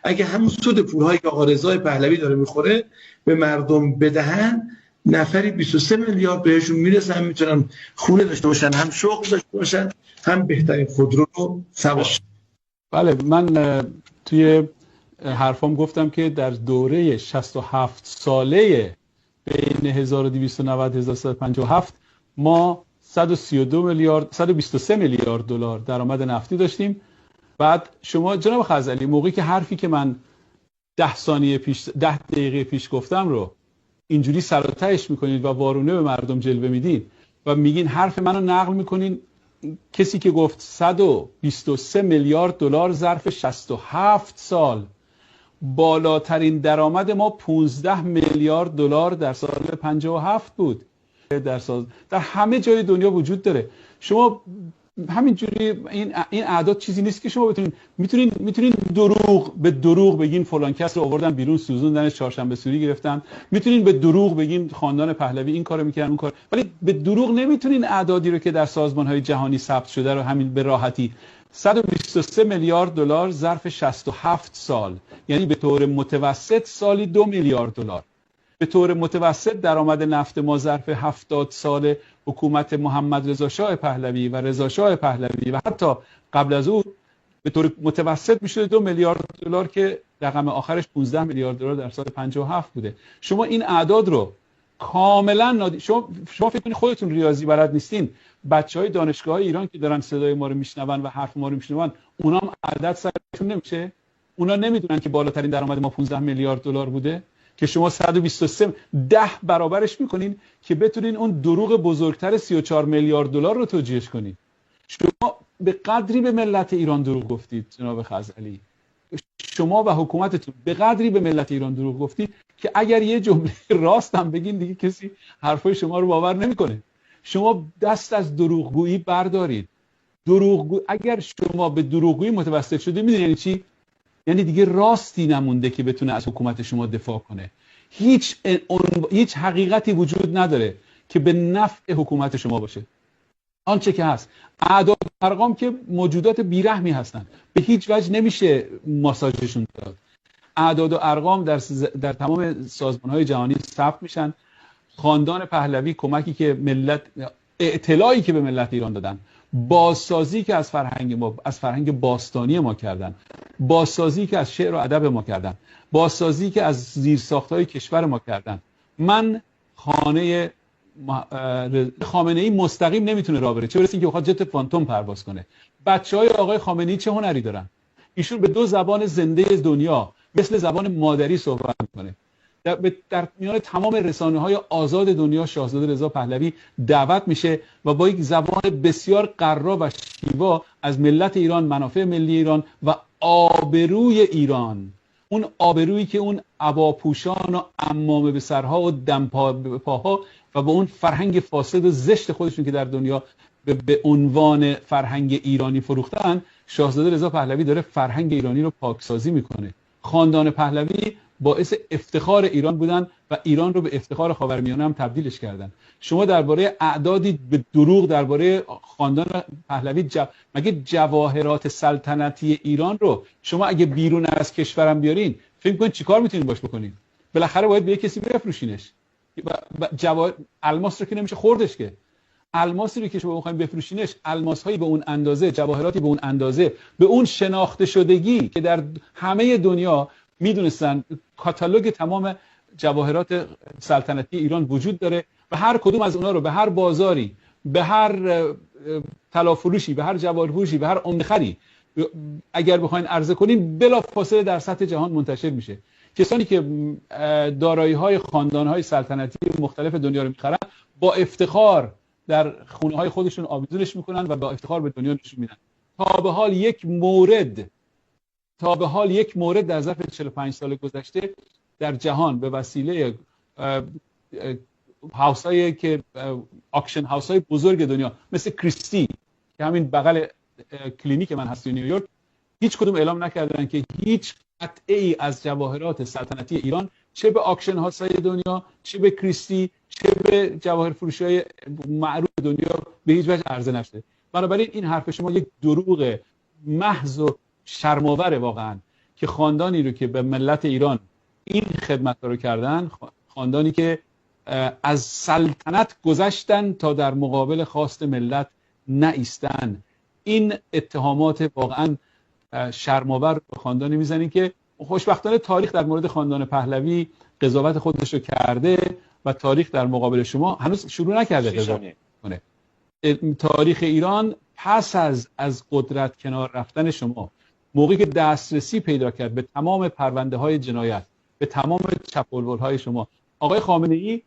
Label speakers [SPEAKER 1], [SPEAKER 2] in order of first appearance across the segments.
[SPEAKER 1] اگه همون سود پولهایی که آقا رضا پهلوی داره میخوره به مردم بدهن، نفری 23 میلیارد بهشون میرسه، هم میتونن خونه داشته باشن، هم شغل داشته باشن، هم بهترین خودرو رو سوار.
[SPEAKER 2] بله، من توی حرفام گفتم که در دوره 67 ساله بین 1290 1357 ما 123 میلیارد دلار درآمد نفتی داشتیم. بعد شما جناب خزعلی موقعی که حرفی که من 10 دقیقه پیش گفتم رو اینجوری سر و تهش میکنید و وارونه به مردم جلوه میدین و میگین حرف منو نقل میکنین، کسی که گفت 123 میلیارد دلار ظرف 67 سال، بالاترین درآمد ما 15 میلیارد دلار در سال 57 بود. در همه جای دنیا وجود داره. شما همینجوری این اعداد چیزی نیست که شما میتونین دروغ بگین فلان کس رو آوردن بیرون سوزوندنش، چهارشنبه سوری گرفتن، میتونین به دروغ بگین خاندان پهلوی این کارو میکردن اون کار، ولی به دروغ نمیتونین اعدادی رو که در سازمان‌های جهانی ثبت شده رو همین به راحتی 123 میلیارد دلار ظرف 67 سال، یعنی به طور متوسط سالی 2 میلیارد دلار. به طور متوسط درآمد نفت ما ظرف 70 سال حکومت محمد رضا شاه پهلوی و رضا شاه پهلوی و حتی قبل از او به طور متوسط میشه 2 میلیارد دلار که رقم آخرش 15 میلیارد دلار در سال 57 بوده. شما این اعداد رو کاملا شما فکر کنید خودتون ریاضی بلد نیستین. بچهای دانشگاه‌های ایران که دارن صدای ما رو میشنون و حرف ما رو میشنون، اونا هم عدد سرشون نمیشه؟ اونا نمیدونن که بالاترین درآمد ما 15 میلیارد دلار بوده که شما 123 10 برابرش میکنین که بتونین اون دروغ بزرگتر 34 میلیارد دلار رو توجیهش کنین. شما به قدری به ملت ایران دروغ گفتید جناب خزعلی، شما و حکومتتون به قدری به ملت ایران دروغ گفتید که اگر یه جمله راست هم بگین دیگه کسی حرفای شما رو باور نمیکنه. شما دست از دروغگویی بردارید. اگر شما به دروغگویی متوسل شدید، میدونید یعنی چی؟ یعنی دیگه راستی نمونده که بتونه از حکومت شما دفاع کنه. هیچ حقیقتی وجود نداره که به نفع حکومت شما باشه. آنچه که هست اعداد و ارقام که موجودات بیرحمی هستن، به هیچ وجه نمیشه ماساژشون داد. اعداد و ارقام در تمام سازمان‌های جهانی ثبت میشن. خاندان پهلوی کمکی که اطلاعی که به ملت ایران دادن، بازسازی که از فرهنگ باستانی ما کردن، بازسازی که از شعر و ادب ما کردن، بازسازی که از زیرساخت‌های کشور ما کردن. من خانه خامنه‌ای مستقیم نمیتونه راه بره، چه برسه اینکه بخواد جت فانتوم پرواز کنه. بچهای آقای خامنه‌ای چه هنری دارن؟ ایشون به 2 زبان زنده دنیا مثل زبان مادری صحبت میکنه. در میان تمام رسانه‌های آزاد دنیا شاهزاده رضا پهلوی دعوت میشه و با یک زبان بسیار قرا و شیوا از ملت ایران، منافع ملی ایران و آبروی ایران، اون آبرویی که اون عباپوشان و عمامه به سرها و دمپا به پاها و با اون فرهنگ فاسد و زشت خودشون که در دنیا به عنوان فرهنگ ایرانی فروختن، شاهزاده رضا پهلوی داره فرهنگ ایرانی رو پاکسازی میکنه. خاندان پهلوی باعث افتخار ایران بودن و ایران رو به افتخار خاورمیانه هم تبدیلش کردن. شما درباره اعدادی به دروغ درباره خاندان پهلوی مگه جواهرات سلطنتی ایران رو شما اگه بیرون از کشورم بیارین فکر کنید چیکار میتونین باش بکنین؟ بالاخره باید به کسی بفروشینش. الماس رو که نمیشه خوردش که. الماسی رو که شما بخواید بفروشینش، الماس‌هایی به اون اندازه، جواهراتی به اون اندازه، به اون شناخته شدگی که در همه دنیا میدونستن کاتالوگ تمام جواهرات سلطنتی ایران وجود داره و هر کدوم از اونا رو به هر بازاری، به هر طلافروشی، به هر جواهرفروشی، به هر عمده‌خری اگر بخواید عرضه کنین بلافاصله در سطح جهان منتشر میشه. کسانی که دارایی‌های خاندان‌های سلطنتی مختلف دنیا رو می‌خرن با افتخار در خونه‌های خودشون آویزونش میکنن و با افتخار به دنیا نشون میدن. تا به حال یک مورد در ظرف 45 سال گذشته در جهان به وسیله هاوس‌های که آکشن هاوس‌های بزرگ دنیا مثل کریستی که همین بغل کلینیک من هست تو نیویورک، هیچ کدوم اعلام نکردن که هیچ قطعه‌ای از جواهرات سلطنتی ایران چه به آکشن هاوس‌های دنیا، چه به کریستی، چه به جواهر فروشی‌های معروف دنیا به هیچ وجه عرضه نشده. بنابراین این حرف شما یک دروغ محض و شرم‌آور واقعا که خاندانی رو که به ملت ایران این خدمت رو کردن، خاندانی که از سلطنت گذشتن تا در مقابل خواست ملت نایستن، این اتهامات واقعا شرم‌آور به خاندانی میزنین که خوشبختانه تاریخ در مورد خاندان پهلوی قضاوت خودش رو کرده و تاریخ در مقابل شما هنوز شروع نکرده قضاوت کنه. تاریخ ایران پس از قدرت کنار رفتن شما، موقعی که دسترسی پیدا کرد به تمام پرونده های جنایت، به تمام چپ‌الول های شما، آقای خامنه‌ای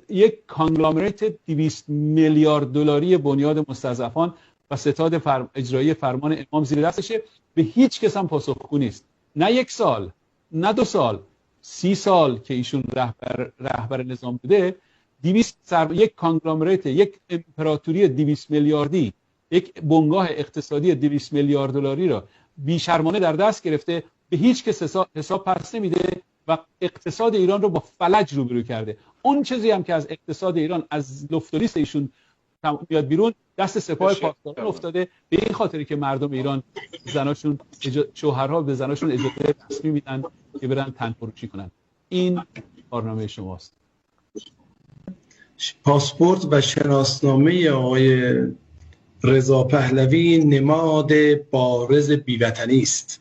[SPEAKER 2] یک کانگلامریت 200 میلیارد دلاری بنیاد مستضعفان و ستاد اجرایی فرمان امام زیر دستشه، به هیچ کس هم پاسخگو نیست. نه 1 سال، نه 2 سال، 30 سال که ایشون رهبر نظام بوده، یک کانگلامریت، یک امپراتوری 200 میلیاردی، یک بنگاه اقتصادی 200 میلیارد دلاری را بیشرمانه در دست گرفته، به هیچ کس حساب پس نمیده و اقتصاد ایران رو با فلج روبرو کرده. اون چیزی هم که از اقتصاد ایران از لفتولیست ایشون میاد بیرون، دست سپاه پاسداران افتاده، به این خاطری که مردم ایران زناشون شوهرها به زناشون اجازه رسمی میدن که برن تن فروشی کنن. این کارنامه شماست.
[SPEAKER 1] پاسپورت و شناسنامه آقای رضا پهلوی نماد بارز بیوطنی است.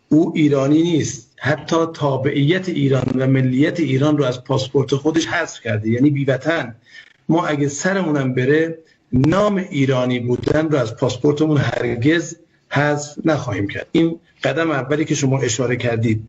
[SPEAKER 1] او ایرانی نیست، حتی تابعیت ایران و ملیت ایران رو از پاسپورت خودش حذف کرده، یعنی بیوطن. ما اگه سرمونم بره نام ایرانی بودن رو از پاسپورتمون هرگز حذف نخواهیم کرد. این قدم اولی که شما اشاره کردید.